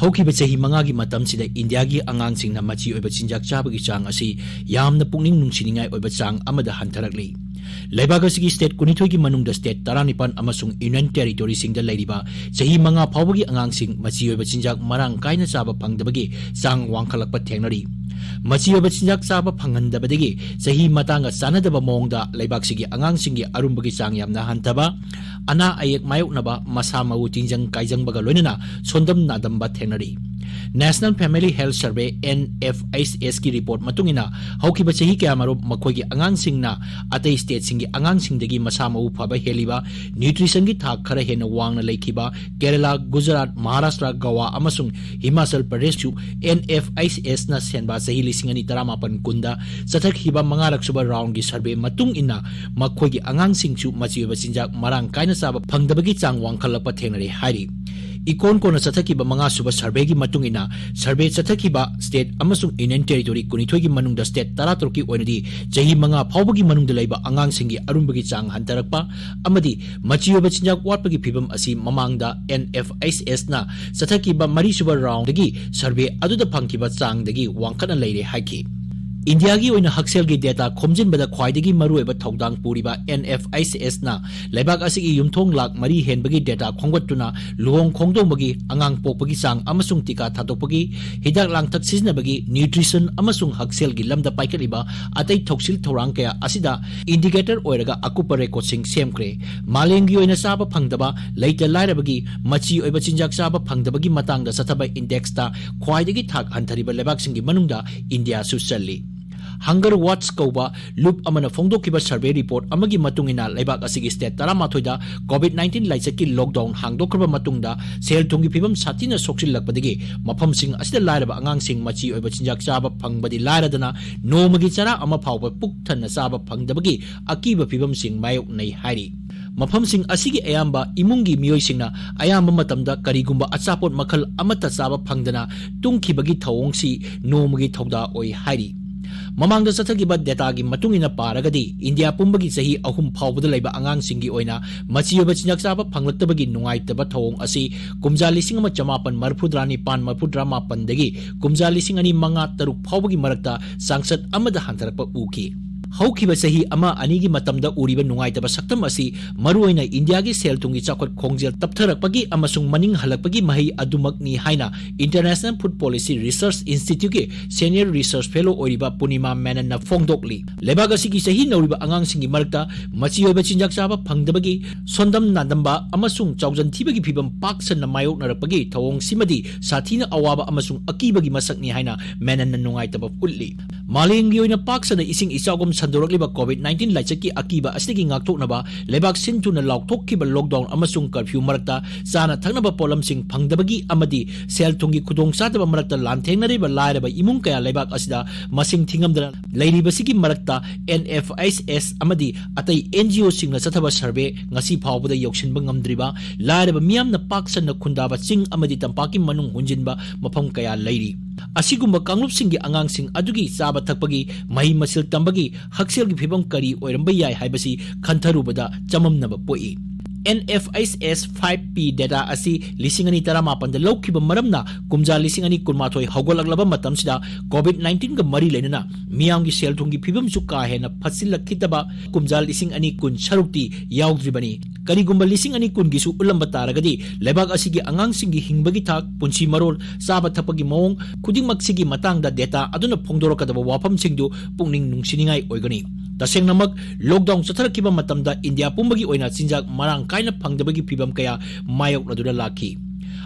ꯍꯧꯈꯤꯕ ꯆꯍꯤ 5ꯒꯤ ꯃꯇꯝꯁꯤꯗ ꯏꯟꯗꯤꯌꯥꯒꯤ ꯑꯉꯥꯡꯁꯤꯡꯅ ꯃꯆꯤ ꯑꯣꯏꯕ ꯆꯤꯟꯖꯥꯛ ꯆꯥꯕꯒꯤ ꯆꯥꯡ ꯑꯁꯤ ꯌꯥꯝꯅ ꯄꯨꯛꯅꯤꯡ ꯅꯨꯡꯁꯤꯅꯤꯡꯉꯥꯏ ꯑꯣꯏꯕ ꯆꯥꯡ ꯑꯃꯗ ꯍꯟꯊꯔꯛꯂꯤ꯫ ꯂꯩꯕꯥꯛ ꯑꯁꯤꯒꯤ ꯁ꯭ꯇꯦꯠ 29ꯒꯤ ꯃꯅꯨꯡꯗ ꯁ꯭ꯇꯦꯠ 19 ꯑꯃꯁꯨꯡ ꯌꯨꯅꯤꯌꯟ ꯇꯦꯔꯤꯇꯣꯔꯤꯁꯤꯡꯗ ꯂꯩꯔꯤꯕ ꯆꯍꯤ 5 ꯐꯥꯎꯕꯒꯤ ꯑꯉꯥꯡꯁꯤꯡ ꯃꯆꯤ ꯑꯣꯏꯕ ꯆꯤꯟꯖꯥꯛ ꯃꯔꯥꯡ ꯀꯥꯏꯅ ꯆꯥꯕ ꯐꯪꯗꯕꯒꯤ ꯆꯥꯡ ꯋꯥꯡꯈꯠꯂꯛꯄ ꯊꯦꯡꯅꯔꯤ꯫ ꯃꯆꯤ ꯑꯣꯏꯕ ꯆꯤꯟꯖꯥꯛ ꯆꯥꯕ ꯐꯪꯍꯟꯗꯕꯗꯒꯤ ꯆꯍꯤ ꯃꯇꯥꯡꯒ ꯆꯥꯟꯅꯗꯕ ꯃꯑꯣꯡꯗ ꯂꯩꯕꯥꯛꯁꯤꯒꯤ ꯑꯉꯥꯡꯁꯤꯡꯒꯤ ꯑꯔꯨꯝꯕꯒꯤ ꯆꯥꯡ ꯌꯥꯝꯅ ꯍꯟꯊꯕ, ꯑꯅꯥ ꯑꯌꯦꯛ ꯃꯥꯌꯣꯛꯅꯕ, ꯃꯁꯥ ꯃꯎ ꯇꯤꯡꯖꯪ ꯀꯥꯏꯖꯪꯕꯒ ꯂꯣꯏꯅꯅ ꯁꯣꯟꯗꯝ ꯅꯥꯗꯝꯕ ꯊꯦꯡꯅꯔꯤ꯫ ꯅꯦꯁꯅꯦꯜ ꯐꯦꯃꯤꯂꯤ ꯍꯦꯜꯊ ꯁꯔꯚꯦ (NFHS)ꯒꯤ ꯔꯤꯄꯣꯔꯠ ꯃꯇꯨꯡꯏꯟꯅ ꯍꯧꯈꯤꯕ ꯆꯍꯤ ꯀꯌꯥꯃꯔꯨꯝ ꯃꯈꯣꯏꯒꯤ ꯑꯉꯥꯡꯁꯤꯡꯅ ꯑꯇꯩ ꯁ꯭ꯇꯦꯠꯁꯤꯡꯒꯤ ꯑꯉꯥꯡꯁꯤꯡꯗꯒꯤ ꯃꯁꯥ ꯃꯎ ꯐꯕ ꯍꯦꯜꯂꯤꯕ, ꯅ꯭ꯌꯨꯇ꯭ꯔꯤꯁꯟꯒꯤ ꯊꯥꯛ ꯈꯔ ꯍꯦꯟꯅ ꯋꯥꯡꯅ ꯂꯩꯈꯤꯕ ꯀꯦꯔꯂꯥ, ꯒꯨꯖꯔꯥꯠ, ꯃꯍꯥꯔꯥꯁꯇ꯭ꯔ, ꯒꯋꯥ ꯑꯃꯁꯨꯡ ꯍꯤꯃꯥꯆꯜ ꯄ꯭ꯔꯗꯦꯁꯁꯨ NFHSꯅ ꯁꯦꯟꯕ ꯆꯍꯤ 2018-19ꯗ ꯆꯠꯊꯈꯤꯕ 5ꯔꯛ ꯁꯨꯕ ꯔꯥꯎꯟꯗꯒꯤ ꯁꯔꯚꯦ ꯃꯇꯨꯡ ꯏꯟꯅ ꯃꯈꯣꯏꯒꯤ ꯑꯉꯥꯡꯁꯤꯡꯁꯨ ꯃꯆꯤ ꯑꯣꯏꯕ ꯆꯤꯟꯖꯥꯛ ꯃꯔꯥꯡ ꯀꯥꯏꯅ ꯆꯥꯕ ꯐꯪꯗꯕꯒꯤ ꯆꯥꯡ ꯋꯥꯡꯈꯠꯂꯛꯄ ꯊꯦꯡꯅꯔꯦ ꯍꯥꯏꯔꯤ꯫ ꯏꯀꯣꯟ ꯀꯣꯟꯅ ꯆꯠꯊꯈꯤꯕ 5ꯁꯨꯕ ꯁꯔꯚꯦꯒꯤ ꯃꯇꯨꯡ ꯏꯟꯅ ꯁꯔꯚꯦ ꯆꯠꯊꯈꯤꯕ ꯁ꯭ꯇꯦꯠ ꯑꯃꯁꯨꯡ ꯌꯨꯅꯤꯌꯟ ꯇꯦꯔꯤꯇꯣꯔꯤ 12ꯒꯤ ꯃꯅꯨꯡꯗ ꯁ꯭ꯇꯦꯠ 13ꯒꯤ ꯑꯣꯏꯅꯗꯤ ꯆꯍꯤ 5 ꯐꯥꯎꯕꯒꯤ ꯃꯅꯨꯡꯗ ꯂꯩꯕ ꯑꯉꯥꯡꯁꯤꯡꯒꯤ ꯑꯔꯨꯝꯕꯒꯤ ꯆꯥꯡ ꯍꯟꯊꯔꯛꯄ ꯑꯃꯗꯤ ꯃꯆꯤ ꯑꯣꯏꯕ ꯆꯤꯟꯖꯥꯛ ꯋꯥꯠꯄꯒꯤ ꯐꯤꯚꯝ ꯑꯁꯤ ꯃꯃꯥꯡꯗ NFHSꯅ ꯆꯠꯊꯈꯤꯕ 4ꯁꯨꯕ ꯔꯥꯎꯟꯗꯒꯤ ꯁꯔꯚꯦ ꯑꯗꯨꯗ ꯐꯪꯈꯤꯕ ꯆꯥꯡꯗꯒꯤ ꯋꯥꯡꯈꯠꯅ ꯂꯩꯔꯦ ꯍꯥꯏꯈꯤ꯫ ꯏꯟꯗꯤꯌꯥꯒꯤ ꯑꯣꯏꯅ ꯍꯛꯁꯦꯜꯒꯤ ꯗꯦꯇꯥ ꯈꯣꯝꯖꯤꯟꯕꯗ ꯈ꯭ꯋꯥꯏꯗꯒꯤ ꯃꯔꯨꯑꯣꯏꯕ ꯊꯧꯗꯥꯡ ꯄꯨꯔꯤꯕ NFHSꯅ ꯂꯩꯕꯥꯛ ꯑꯁꯤꯒꯤ ꯌꯨꯝꯊꯣꯡ ꯂꯥꯈ 4 ꯍꯦꯟꯕꯒꯤ ꯗꯦꯇꯥ ꯈꯣꯝꯒꯠꯇꯨꯅ ꯂꯨꯍꯣꯡ ꯈꯣꯡꯗꯣꯡꯕꯒꯤ, ꯑꯉꯥꯡ ꯄꯣꯛꯄꯒꯤ ꯆꯥꯡ ꯑꯃꯁꯨꯡ ꯇꯤꯀꯥ ꯊꯥꯗꯣꯛꯄꯒꯤ, ꯍꯤꯗꯥꯛ ꯂꯥꯡꯊꯛ ꯁꯤꯖꯤꯟꯅꯕꯒꯤ, ꯅ꯭ꯌꯨꯇ꯭ꯔꯤꯁꯟ ꯑꯃꯁꯨꯡ ꯍꯛꯁꯦꯜꯒꯤ ꯂꯝꯗ ꯄꯥꯏꯈꯠꯂꯤꯕ ꯑꯇꯩ ꯊꯧꯁꯤꯜ ꯊꯧꯔꯥꯡ ꯀꯌꯥ ꯑꯁꯤꯗ ꯏꯟꯗꯤꯀꯦꯇꯔ ꯑꯣꯏꯔꯒ ꯑꯀꯨꯞꯄ ꯔꯦꯀꯣꯔꯗꯁꯤꯡ ꯁꯦꯝꯈ꯭ꯔꯦ꯫ ꯃꯥꯂꯦꯝꯒꯤ ꯑꯣꯏꯅ ꯆꯥꯕ ꯐꯪꯗꯕ, ꯂꯩꯇ ꯂꯥꯏꯔꯕꯒꯤ, ꯃꯆꯤ ꯑꯣꯏꯕ ꯆꯤꯟꯖꯥꯛ ꯆꯥꯕ ꯐꯪꯗꯕꯒꯤ ꯃꯇꯥꯡꯗ ꯆꯠꯊꯕ ꯏꯟꯗꯦꯛꯁꯇ ꯈ꯭ꯋꯥꯏꯗꯒꯤ ꯊꯥꯛ ꯍꯟꯊꯔꯤꯕ ꯂꯩꯕꯥꯛꯁꯤꯡꯒꯤ ꯃꯅꯨꯡꯗ ꯏꯟꯗꯤꯌꯥꯁꯨ ꯆꯜꯂꯤ꯫ ꯍꯪꯒꯔ ꯋꯥꯆ ꯀꯧꯕ ꯂꯨꯞ ꯑꯃꯅ ꯐꯣꯡꯗꯣꯛꯈꯤꯕ ꯁꯔꯚꯦ ꯔꯤꯄꯣꯔꯠ ꯑꯃꯒꯤ ꯃꯇꯨꯡꯏꯟꯅ ꯂꯩꯕꯥꯛ ꯑꯁꯤꯒꯤ ꯁ꯭ꯇꯦꯠ 13ꯗ ꯀꯣꯚꯤꯗ-19 ꯂꯥꯏꯆꯠꯀꯤ ꯂꯣꯛꯗꯥꯎꯟ ꯍꯥꯡꯗꯣꯛꯈ꯭ꯔꯕ ꯃꯇꯨꯡꯗ ꯁꯦꯜ ꯊꯨꯝꯒꯤ ꯐꯤꯚꯝ ꯁꯥꯊꯤꯅ ꯁꯣꯛꯆꯤꯜꯂꯛꯄꯗꯒꯤ ꯃꯐꯝꯁꯤꯡ ꯑꯁꯤꯗ ꯂꯥꯏꯔꯕ ꯑꯉꯥꯡꯁꯤꯡ ꯃꯆꯤ ꯑꯣꯏꯕ ꯆꯤꯟꯖꯥꯛ ꯆꯥꯕ ꯐꯪꯕꯗꯤ ꯂꯥꯏꯔꯗꯅ ꯅꯣꯡꯃꯒꯤ ꯆꯔꯥ ꯑꯃ ꯐꯥꯎꯕ ꯄꯨꯛ ꯊꯟꯅ ꯆꯥꯕ ꯐꯪꯗꯕꯒꯤ ꯑꯀꯤꯕ ꯐꯤꯚꯝꯁꯤꯡ ꯃꯥꯌꯣꯛꯅꯩ ꯍꯥꯏꯔꯤ꯫ ꯃꯐꯝꯁꯤꯡ ꯑꯁꯤꯒꯤ ꯑꯌꯥꯝꯕ ꯏꯃꯨꯡꯒꯤ ꯃꯤꯑꯣꯏꯁꯤꯡꯅ ꯑꯌꯥꯝꯕ ꯃꯇꯝꯗ ꯀꯔꯤꯒꯨꯝꯕ ꯑꯆꯥꯄꯣꯠ ꯃꯈꯜ ꯑꯃꯠꯇ ꯆꯥꯕ ꯐꯪꯗꯅ ꯇꯨꯝꯈꯤꯕꯒꯤ ꯊꯧꯑꯣꯡꯁꯤ ꯅꯣꯡꯃꯒꯤ ꯊꯧꯗꯥ ꯑꯣꯏ ꯍꯥꯏꯔꯤ꯫ ꯃꯃꯥꯡꯗ ꯆꯠꯊꯈꯤꯕ ꯗꯦꯇꯥꯒꯤ ꯃꯇꯨꯡꯏꯟꯅ ꯄꯥꯔꯒꯗꯤ ꯏꯟꯗꯤꯌꯥ ꯄꯨꯝꯕꯒꯤ ꯆꯍꯤ 3 ꯐꯥꯎꯕꯗ ꯂꯩꯕ ꯑꯉꯥꯡꯁꯤꯡꯒꯤ ꯑꯣꯏꯅ ꯃꯆꯤ ꯑꯣꯏꯕ ꯆꯤꯟꯖꯥꯛ ꯆꯥꯕ ꯐꯪꯂꯛꯇꯕꯒꯤ ꯅꯨꯡꯉꯥꯏꯇꯕ ꯊꯧꯑꯣꯡ ꯑꯁꯤ ꯀꯨꯝꯖꯥ 1939-1937ꯗꯒꯤ ꯀꯨꯝꯖꯥ 2005-06 ꯐꯥꯎꯕꯒꯤ ꯃꯔꯛꯇ ꯆꯥꯡꯆꯠ ꯑꯃꯗ ꯍꯟꯊꯔꯛꯄ ꯎꯈꯤ꯫ ꯍꯧꯈꯤꯕ ꯆꯍꯤ 1-2ꯒꯤ ꯃꯇꯝꯗ ꯎꯔꯤꯕ ꯅꯨꯡꯉꯥꯏꯇꯕ ꯁꯛꯇꯝ ꯑꯁꯤ ꯃꯔꯨꯑꯣꯏꯅ ꯏꯟꯗꯤꯌꯥꯒꯤ ꯁꯦꯜ ꯊꯨꯝꯒꯤ ꯆꯥꯎꯈꯠ ꯈꯣꯡꯖꯦꯜ ꯇꯞꯊꯔꯛꯄꯒꯤ ꯑꯃꯁꯨꯡ ꯃꯅꯤꯡ ꯍꯜꯂꯛꯄꯒꯤ ꯃꯍꯩ ꯑꯗꯨꯃꯛꯅꯤ ꯍꯥꯏꯅ ꯏꯟꯇꯔꯅꯦꯁꯅꯦꯜ ꯐꯨꯗ ꯄꯣꯂꯤꯁꯤ ꯔꯤꯁꯔꯆ ꯏꯟꯁꯇꯤꯇ꯭ꯌꯨꯠꯀꯤ ꯁꯦꯅꯤꯌꯔ ꯔꯤꯁꯔꯆ ꯐꯦꯂꯣ ꯑꯣꯏꯔꯤꯕ ꯄꯨꯔꯅꯤꯃꯥ ꯃꯦꯅꯟꯅ ꯐꯣꯡꯗꯣꯛꯂꯤ꯫ ꯂꯩꯕꯥꯛ ꯑꯁꯤꯒꯤ ꯆꯍꯤ ꯅꯧꯔꯤꯕ ꯑꯉꯥꯡꯁꯤꯡꯒꯤ ꯃꯔꯛꯇ ꯃꯆꯤ ꯑꯣꯏꯕ ꯆꯤꯟꯖꯥꯛ ꯆꯥꯕ ꯐꯪꯗꯕꯒꯤ, ꯁꯣꯟꯗꯝ ꯅꯥꯗꯝꯕ ꯑꯃꯁꯨꯡ ꯆꯥꯎꯖꯟ ꯊꯤꯕꯒꯤ ꯐꯤꯚꯝ ꯄꯥꯛ ꯁꯟꯅ ꯃꯥꯌꯣꯛꯅꯔꯛꯄꯒꯤ ꯊꯧꯑꯣꯡꯁꯤꯃꯗꯤ ꯁꯥꯊꯤꯅ ꯑꯋꯥꯕ ꯑꯃꯁꯨꯡ ꯑꯀꯤꯕꯒꯤ ꯃꯁꯛꯅꯤ ꯍꯥꯏꯅ ꯃꯦꯅꯟꯅ ꯅꯨꯡꯉꯥꯏꯇꯕ ꯎꯠꯂꯤ꯫ ꯃꯥꯂꯦꯝꯒꯤ ꯑꯣꯏꯅ ꯄꯥꯛ ꯁꯟꯅ ꯏꯁꯤꯡ ꯏꯆꯥꯎꯒꯨꯝ ꯁꯟꯗꯣꯔꯛꯂꯤꯕ ꯀꯣꯚꯤꯗ-19 ꯂꯥꯏꯆꯠꯀꯤ ꯑꯀꯤꯕ ꯑꯁꯤꯗꯒꯤ ꯉꯥꯛꯊꯣꯛꯅꯕ ꯂꯩꯕꯥꯛ ꯁꯤꯟ ꯊꯨꯡꯅ ꯂꯥꯎꯊꯣꯛꯈꯤꯕ ꯂꯣꯛꯗꯥꯎꯟ ꯑꯃꯁꯨꯡ ꯀꯔꯐ꯭ꯌꯨ ꯃꯔꯛꯇ ꯆꯥꯅ ꯊꯛꯅꯕ ꯄꯣꯠꯂꯝꯁꯤꯡ ꯐꯪꯗꯕꯒꯤ ꯑꯃꯗꯤ ꯁꯦꯜ ꯊꯨꯝꯒꯤ ꯈꯨꯗꯣꯡꯆꯥꯗꯕ ꯃꯔꯛꯇ ꯂꯥꯟꯊꯦꯡꯅꯔꯤꯕ ꯂꯥꯏꯔꯕ ꯏꯃꯨꯡ ꯀꯌꯥ ꯂꯩꯕꯥꯛ ꯑꯁꯤꯗ ꯃꯁꯤꯡ ꯊꯤꯉꯝꯗꯅ ꯂꯩꯔꯤꯕꯁꯤꯒꯤ ꯃꯔꯛꯇ NFHS ꯑꯃꯗꯤ ꯑꯇꯩ NGOꯁꯤꯡꯅ ꯆꯠꯊꯕ ꯁꯔꯚꯦ ꯉꯁꯤ ꯐꯥꯎꯕꯗ ꯌꯧꯁꯤꯟꯕ ꯉꯝꯗ꯭ꯔꯤꯕ ꯂꯥꯏꯔꯕ ꯃꯤꯌꯥꯝꯅ ꯄꯥꯛ ꯁꯟꯅ ꯈꯨꯟꯗꯥꯕ ꯆꯤꯡ ꯑꯃꯗꯤ ꯇꯝꯄꯥꯛꯀꯤ ꯃꯅꯨꯡ ꯍꯨꯟꯖꯤꯟꯕ ꯃꯐꯝ ꯀꯌꯥ ꯂꯩꯔꯤ꯫ ꯑꯁꯤꯒꯨꯝꯕ ꯀꯥꯡꯂꯨꯞꯁꯤꯡꯒꯤ ꯑꯉꯥꯡꯁꯤꯡ ꯑꯗꯨꯒꯤ ꯆꯥꯕ ꯊꯛꯄꯒꯤ, ꯃꯍꯩ ꯃꯁꯤꯡ ꯇꯝꯕꯒꯤ, ꯍꯛꯁꯦꯜꯒꯤ ꯐꯤꯚꯝ ꯀꯔꯤ ꯑꯣꯏꯔꯝꯕ ꯌꯥꯏ ꯍꯥꯏꯕꯁꯤ ꯈꯟꯊꯔꯨꯕꯗ ꯆꯃꯝꯅꯕ ꯄꯣꯛꯏ꯫ NFHS 5P ꯗꯦꯇꯥ ꯑꯁꯤ 2018ꯗ ꯂꯧꯈꯤꯕ ꯃꯔꯝꯅ ꯀꯨꯝꯖꯥ 2012 ꯍꯧꯒꯠꯂꯛꯂꯕ ꯃꯇꯝꯁꯤꯗ ꯀꯣꯚꯤꯗ-19ꯒ ꯃꯔꯤ ꯂꯩꯅꯅ ꯃꯤꯌꯥꯝꯒꯤ ꯁꯦꯜ ꯊꯨꯝꯒꯤ ꯐꯤꯚꯝꯁꯨ ꯀꯥ ꯍꯦꯟꯅ ꯐꯠꯆꯤꯜꯂꯛꯈꯤꯗꯕ ꯀꯨꯝꯖꯥ 2020 ꯁꯔꯨꯛꯇꯤ ꯌꯥꯎꯗ꯭ꯔꯤꯕꯅꯤ꯫ ꯀꯔꯤꯒꯨꯝꯕ 2020ꯒꯤꯁꯨ ꯎꯠꯂꯝꯕ ꯇꯥꯔꯒꯗꯤ ꯂꯩꯕꯥꯛ ꯑꯁꯤꯒꯤ ꯑꯉꯥꯡꯁꯤꯡꯒꯤ ꯍꯤꯡꯕꯒꯤ ꯊꯥꯛ, ꯄꯨꯟꯁꯤ ꯃꯔꯣꯜ, ꯆꯥꯕ ꯊꯛꯄꯒꯤ ꯃꯑꯣꯡ ꯈꯨꯗꯤꯡꯃꯛꯁꯤꯒꯤ ꯃꯇꯥꯡꯗ ꯗꯦꯇꯥ ꯑꯗꯨꯅ ꯐꯣꯡꯗꯣꯔꯛꯀꯗꯕ ꯋꯥꯐꯝꯁꯤꯡꯗꯨ ꯄꯨꯛꯅꯤꯡ ꯅꯨꯡꯁꯤꯅꯤꯡꯉꯥꯏ ꯑꯣꯏꯒꯅꯤ꯫ ꯇꯁꯦꯡꯅꯃꯛ ꯂꯣꯛꯗꯥꯎꯟ ꯆꯠꯊꯔꯛꯈꯤꯕ ꯃꯇꯝꯗ ꯏꯟꯗꯤꯌꯥ ꯄꯨꯝꯕꯒꯤ ꯑꯣꯏꯅ ꯆꯤꯟꯖꯥꯛ ꯃꯔꯥꯡ ꯀꯥꯏꯅ ꯐꯪꯗꯕꯒꯤ ꯐꯤꯚꯝ ꯀꯌꯥ ꯃꯥꯌꯣꯛꯅꯗꯨꯅ ꯂꯥꯛꯈꯤ꯫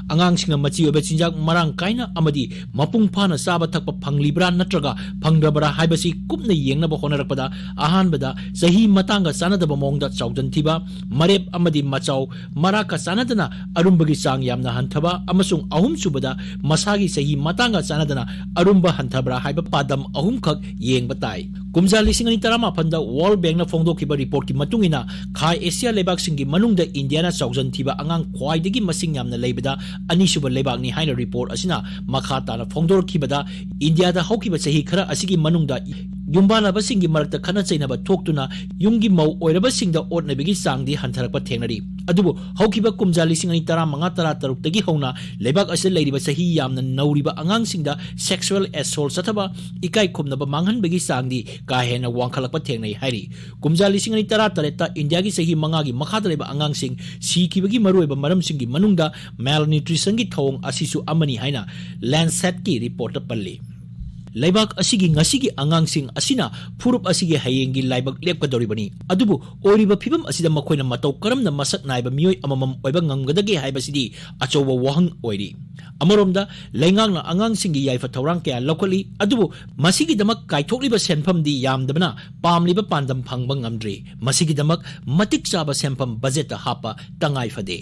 ꯑꯉꯥꯡꯁꯤꯡꯅ ꯃꯆꯤ ꯑꯣꯏꯕ ꯆꯤꯟꯖꯥꯛ ꯃꯔꯥꯡ ꯀꯥꯏꯅ ꯑꯃꯗꯤ ꯃꯄꯨꯡ ꯐꯥꯅ ꯆꯥꯕ ꯊꯛꯄ ꯐꯪꯂꯤꯕ꯭ꯔꯥ ꯅꯠꯇ꯭ꯔꯒ ꯐꯪꯗ꯭ꯔꯕ꯭ꯔꯥ ꯍꯥꯏꯕꯁꯤ ꯀꯨꯞꯅ ꯌꯦꯡꯅꯕ ꯍꯣꯠꯅꯔꯛꯄꯗ ꯑꯍꯥꯟꯕꯗ ꯆꯍꯤ ꯃꯇꯥꯡꯒ ꯆꯥꯟꯅꯗꯕ ꯃꯑꯣꯡꯗ ꯆꯥꯎꯖꯟ ꯊꯤꯕ, ꯃꯔꯦꯞ ꯑꯃꯗꯤ ꯃꯆꯥꯎ ꯃꯔꯥꯛꯀ ꯆꯥꯟꯅꯗꯅ ꯑꯔꯨꯝꯕꯒꯤ ꯆꯥꯡ ꯌꯥꯝꯅ ꯍꯟꯊꯕ ꯑꯃꯁꯨꯡ ꯑꯍꯨꯝꯁꯨꯕꯗ ꯃꯁꯥꯒꯤ ꯆꯍꯤ ꯃꯇꯥꯡꯒ ꯆꯥꯟꯅꯗꯅ ꯑꯔꯨꯝꯕ ꯍꯟꯊꯕ꯭ꯔꯥ ꯍꯥꯏꯕ パꯗꯝ ꯑꯍꯨꯝꯈꯛ ꯌꯦꯡꯕ ꯇꯥꯏ꯫ ꯀꯨꯝꯖꯥ 2018ꯗ ꯋꯥꯔꯜꯗ ꯕꯦꯡꯛꯅ ꯐꯣꯡꯗꯣꯛꯈꯤꯕ ꯔꯤꯄꯣꯔꯠꯀꯤ ꯃꯇꯨꯡꯏꯟꯅ ꯈꯥ ꯑꯦꯁꯤꯌꯥ ꯂꯩꯕꯥꯛꯁꯤꯡꯒꯤ ꯃꯅꯨꯡꯗ ꯏꯟꯗꯤꯌꯥꯅ ꯆꯥꯎꯖꯟ ꯊꯤꯕ ꯑꯉꯥꯡ ꯈ꯭ꯋꯥꯏꯗꯒꯤ ꯃꯁꯤꯡ ꯌꯥꯝꯅ ꯂꯩꯕꯗ ꯑꯅꯤꯁꯨꯕ ꯂꯩꯕꯥꯛꯅꯤ ꯍꯥꯏꯅ ꯔꯤꯄꯣꯔꯠ ꯑꯁꯤꯅ ꯃꯈꯥ ꯇꯥꯅ ꯐꯣꯡꯗꯣꯔꯛꯈꯤꯕꯗ ꯏꯟꯗꯤꯌꯥꯗ ꯍꯧꯈꯤꯕ ꯆꯍꯤ ꯈꯔ ꯑꯁꯤꯒꯤ ꯃꯅꯨꯡꯗ ꯌꯨꯝꯕꯥꯟꯅꯕꯁꯤꯡꯒꯤ ꯃꯔꯛꯇ ꯈꯠꯅ ꯆꯩꯅꯕ ꯊꯣꯛꯇꯨꯅ ꯌꯨꯝꯒꯤ ꯃꯧ ꯑꯣꯏꯔꯕꯁꯤꯡꯗ ꯑꯣꯠꯅꯕꯒꯤ ꯆꯥꯡꯗꯤ ꯍꯟꯊꯔꯛꯄ ꯊꯦꯡꯅꯔꯤ ꯑꯗꯨꯕꯨ ꯍꯧꯈꯤꯕ ꯀꯨꯝꯖꯥ 2015-16 ꯍꯧꯅ ꯂꯩꯕꯥꯛ ꯑꯁꯤꯗ ꯂꯩꯔꯤꯕ ꯆꯍꯤ ꯌꯥꯝꯅ ꯅꯧꯔꯤꯕ ꯑꯉꯥꯡꯁꯤꯡꯗ ꯁꯦꯛꯁꯨꯑꯦल ꯑꯦꯁꯣꯜꯠ ꯆꯠꯊꯕ ꯏꯀꯥꯏ ꯈꯨꯝꯅꯕ ꯃꯥꯡꯍꯟꯕꯒꯤ ꯆꯥꯡꯗꯤ ꯀꯥ ꯍꯦꯟꯅ ꯋꯥꯡꯈꯠꯂꯛꯄ ꯊꯦꯡꯅꯩ ꯍꯥꯏꯔꯤ ꯀꯨꯝꯖꯥ 2018ꯇ ꯏꯟꯗꯤꯌꯥꯒꯤ ꯆꯍꯤ 5ꯒꯤ ꯃꯈꯥꯗ ꯂꯩꯕ ꯑꯉꯥꯡꯁꯤꯡ ꯁꯤꯈꯤꯕꯒꯤ ꯃꯔꯨꯑꯣꯏꯕ ꯃꯔꯝꯁꯤꯡꯒꯤ ꯃꯅꯨꯡꯗ ꯃꯦꯜꯅ꯭ꯌꯨꯇ꯭ꯔꯤꯁꯟꯒꯤ ꯊꯧꯑꯣꯡ ꯑꯁꯤꯁꯨ ꯑꯃꯅꯤ ꯍꯥꯏꯅ ꯂꯦꯟꯁꯦꯠꯀꯤ ꯔꯤꯄꯣꯔꯠꯇ ꯄꯜꯂꯤ ꯂꯩꯕꯥꯛ ꯑꯁꯤꯒꯤ ꯉꯁꯤꯒꯤ ꯑꯉꯥꯡꯁꯤꯡ ꯑꯁꯤꯅ ꯐꯨꯔꯨꯞ ꯑꯁꯤꯒꯤ ꯍꯌꯦꯡꯒꯤ ꯂꯥꯏꯕꯛ ꯂꯦꯞꯀꯗꯧꯔꯤꯕꯅꯤ ꯑꯗꯨꯕు ꯑꯣꯏꯔꯤꯕ ꯐꯤꯕꯝ ꯑꯁꯤꯗ ꯃꯈꯣꯏꯅ ꯃꯇꯧ ꯀꯔꯝꯅ ꯃꯁꯛ ꯅꯥꯏꯕ ꯃꯤꯑꯣꯏ ꯑꯃꯃꯝ ꯑꯣꯏꯕ ꯉꯝꯒꯗꯒꯦ ꯍꯥꯏꯕꯁꯤꯗꯤ ꯑꯆꯧꯕ ꯋꯥꯍꯪ ꯑꯣꯏꯔꯤ ꯑꯃꯔꯣꯝꯗ ꯂꯩꯉꯥꯛꯅ ꯑꯉꯥꯡꯁꯤꯡꯒꯤ ꯌꯥꯏꯐ ꯊꯧꯔꯥꯡ ꯀꯌꯥ ꯂꯧꯈꯠꯂꯤ ꯑꯗꯨꯕꯨ ꯃꯁꯤꯒꯤꯗꯃꯛ ꯀꯥꯏꯊꯣꯛꯂꯤꯕ ꯁꯦꯟꯐꯝꯗꯤ ꯌꯥꯝꯗꯕꯅ ꯄꯥꯝꯂꯤꯕ ꯄꯥꯟꯗꯝ ꯐꯪꯕ ꯉꯝꯗ꯭ꯔꯤ ꯃꯁꯤꯒꯤꯗꯃꯛ ꯃꯇꯤꯛ ꯆꯥꯕ ꯁꯦꯟꯐꯝ ꯕꯖꯦꯠꯇ ꯍꯥꯞꯄ ꯇꯉꯥꯏ ꯐꯗꯦ